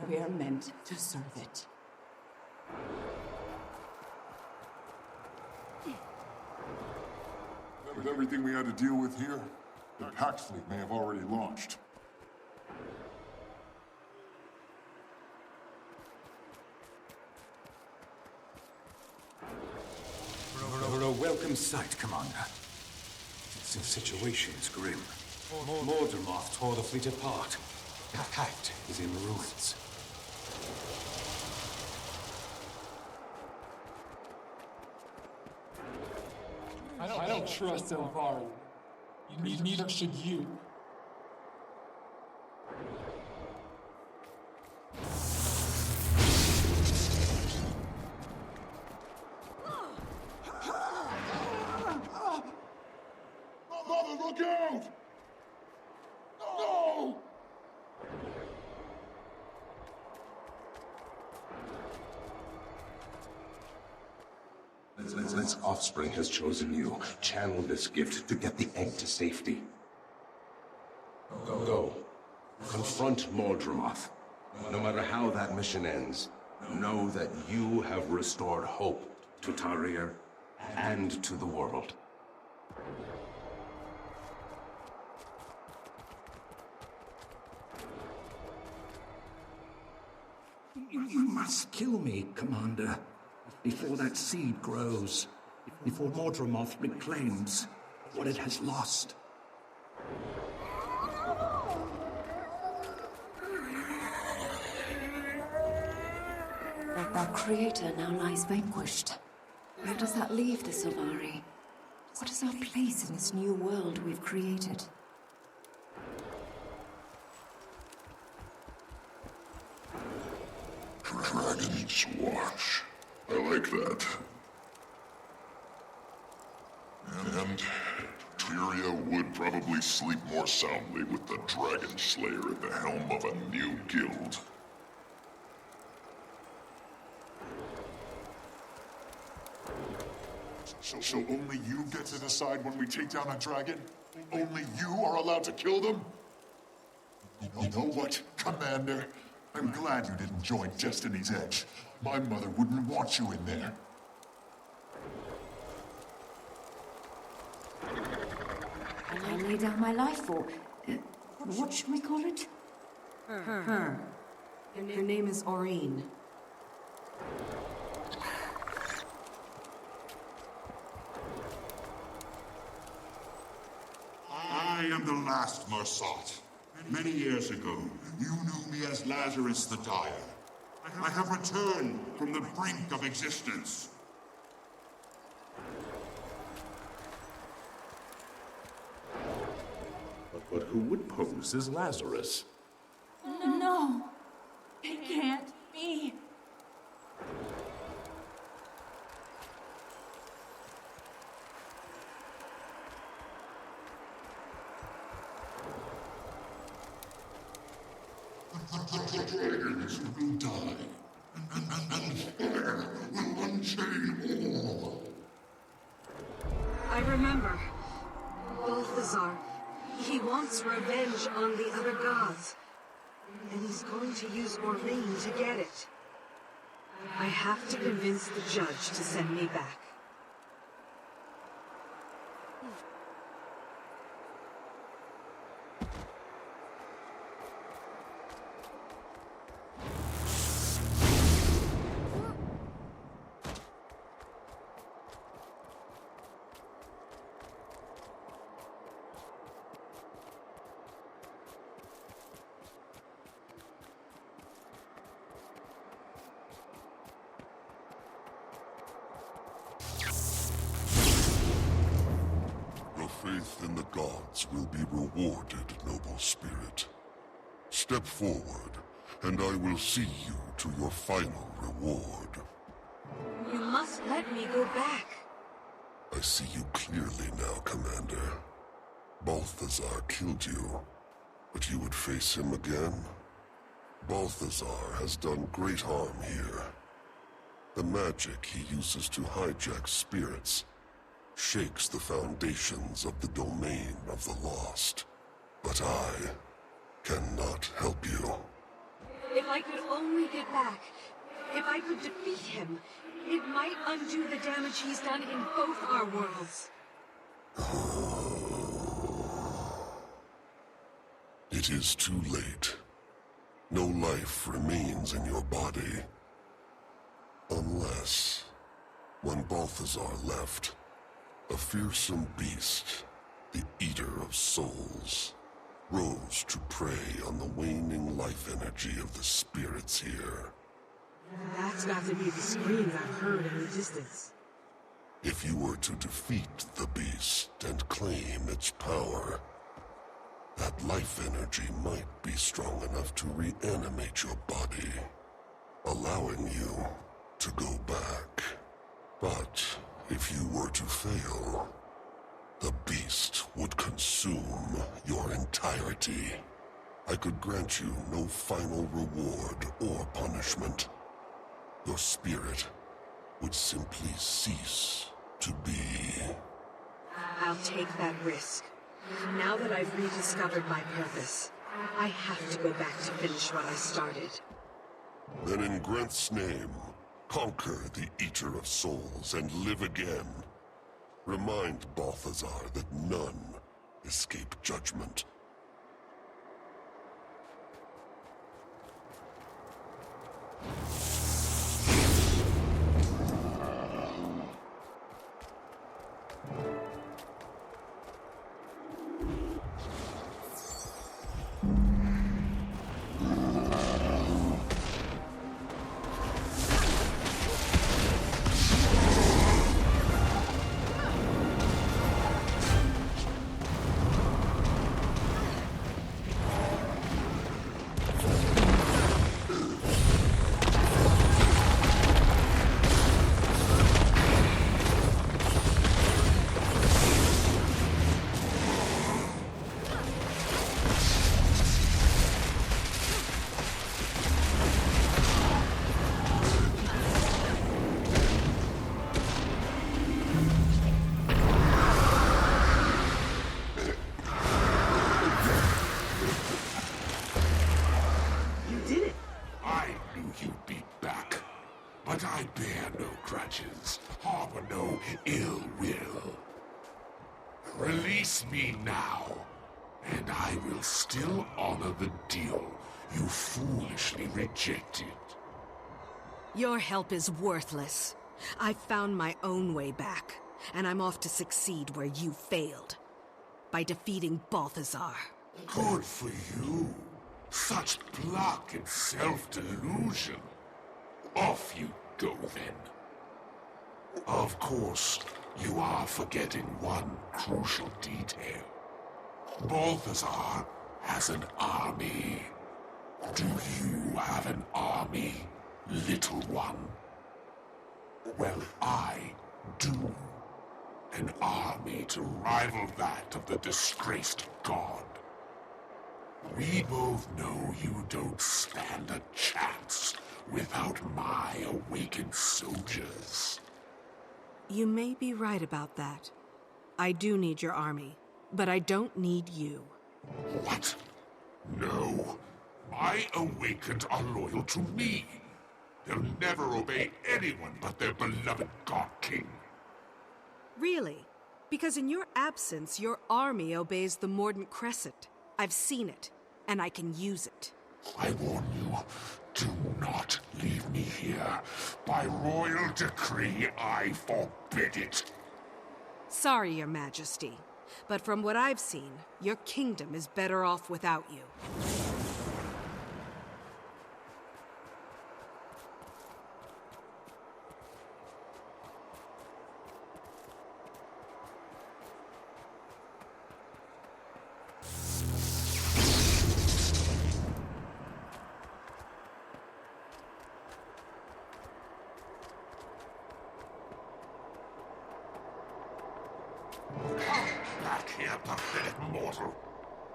We are meant to serve it. With everything we had to deal with here, the Pact fleet may have already launched. We're a welcome sight, Commander. The situation is grim. Mordemoth tore the fleet apart. The Pact is in ruins. I don't trust Elvari. Neither should you. Mother, look out! No! This offspring has chosen you. Channel this gift to get the egg to safety. Go. Confront Mordemoth. No matter how that mission ends, know that you have restored hope to Tarir and to the world. You must kill me, Commander, before that seed grows, before Mordemoth reclaims what it has lost. Our creator now lies vanquished. Where does that leave the Sylvari? What is our place in this new world we've created? Dragon's Watch. I like that. And Tyria would probably sleep more soundly with the Dragon Slayer at the helm of a new guild. So only you get to decide when we take down a dragon? Only you are allowed to kill them? You know what, Commander? I'm glad you didn't join Destiny's Edge. My mother wouldn't want you in there. I lay down my life for... what should we call it? Her. Her name is Aureen. I am the last Mersat. Many years ago, you knew me as Lazarus the Dire. I have returned from the brink of existence. But who would pose as Lazarus? No! It can't be! The dragons will die, and fire will unchain all. I remember. Balthazar. He wants revenge on the other gods. And he's going to use Aureen to get it. I have to convince the judge to send me back. Faith in the gods will be rewarded, noble spirit. Step forward, and I will see you to your final reward. You must let me go back. I see you clearly now, Commander. Balthazar killed you, but you would face him again? Balthazar has done great harm here. The magic he uses to hijack spirits shakes the foundations of the domain of the lost. But I cannot help you. If I could only get back, if I could defeat him, it might undo the damage he's done in both our worlds. It is too late. No life remains in your body. Unless, when Balthazar left, a fearsome beast, the Eater of Souls, rose to prey on the waning life energy of the spirits here. That's got to be the screams I've heard in the distance. If you were to defeat the beast and claim its power, that life energy might be strong enough to reanimate your body, allowing you to go back. But if you were to fail, the beast would consume your entirety. I could grant you no final reward or punishment. Your spirit would simply cease to be. I'll take that risk. Now that I've rediscovered my purpose, I have to go back to finish what I started. Then in Grenth's name, conquer the Eater of Souls and live again. Remind Balthazar that none escape judgment. Face me now, and I will still honor the deal you foolishly rejected. Your help is worthless. I found my own way back, and I'm off to succeed where you failed. By defeating Balthazar. Good for you. Such pluck and self-delusion. Off you go, then. Of course, you are forgetting one crucial detail. Balthazar has an army. Do you have an army, little one? Well, I do. An army to rival that of the disgraced god. We both know you don't stand a chance without my awakened soldiers. You may be right about that. I do need your army, but I don't need you. What? No. My awakened are loyal to me. They'll never obey anyone but their beloved God King. Really? Because in your absence, your army obeys the Mordant Crescent. I've seen it, and I can use it. I warn you, do not leave me here. By royal decree, I forbid it. Sorry, Your Majesty, but from what I've seen, your kingdom is better off without you. Back here, pathetic mortal.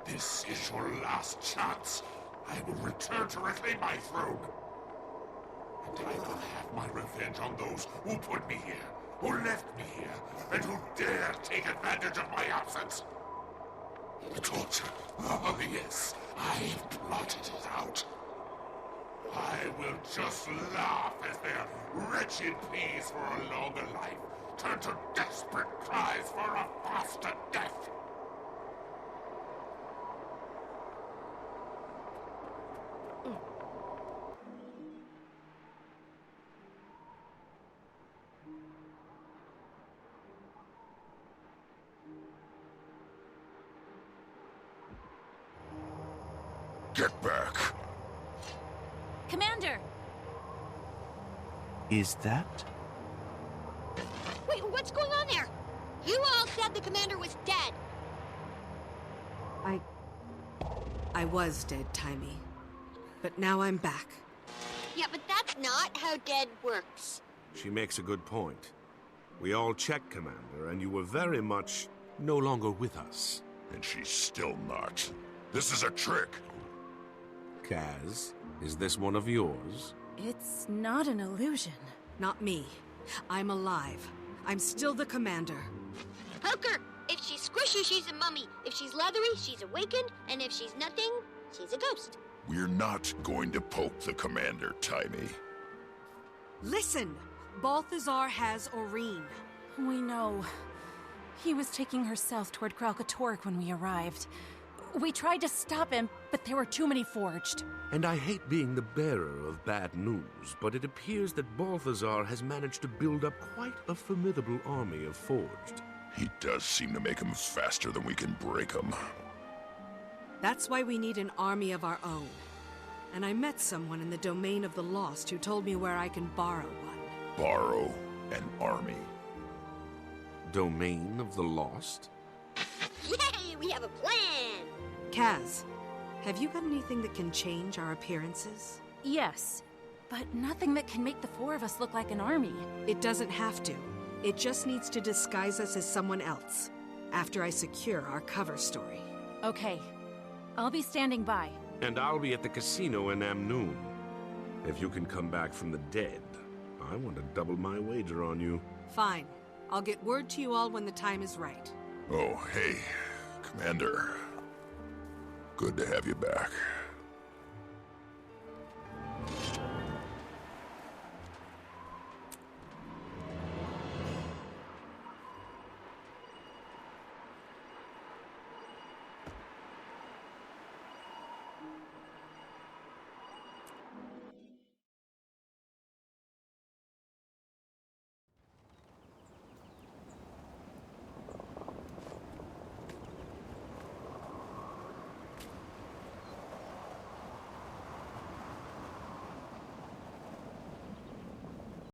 This is your last chance. I will return to reclaim my throne. And I will have my revenge on those who put me here, who left me here, and who dare take advantage of my absence. The torture. Oh, yes, I've plotted it out. I will just laugh as their wretched pleas for a longer life turn to desperate cries for a faster death. Get back. Commander! Is that? Wait, what's going on there? You all said the commander was dead. I was dead, Timey. But now I'm back. Yeah, but that's not how dead works. She makes a good point. We all checked, Commander, and you were very much no longer with us. And she's still not. This is a trick. Kaz, is this one of yours? It's not an illusion. Not me. I'm alive. I'm still the commander. Poker! If she's squishy, she's a mummy. If she's leathery, she's awakened. And if she's nothing, she's a ghost. We're not going to poke the commander, Timey. Listen! Balthazar has Aurene. We know. He was taking her south toward Kralkatork when we arrived. We tried to stop him, but there were too many forged. And I hate being the bearer of bad news, but it appears that Balthazar has managed to build up quite a formidable army of forged. He does seem to make them faster than we can break them. That's why we need an army of our own. And I met someone in the domain of the lost who told me where I can borrow one. Borrow an army? Domain of the lost? Yay! We have a plan! Kaz, have you got anything that can change our appearances? Yes, but nothing that can make the four of us look like an army. It doesn't have to. It just needs to disguise us as someone else, after I secure our cover story. Okay. I'll be standing by. And I'll be at the casino in Amnoon. If you can come back from the dead, I want to double my wager on you. Fine. I'll get word to you all when the time is right. Oh, hey, Commander. Good to have you back.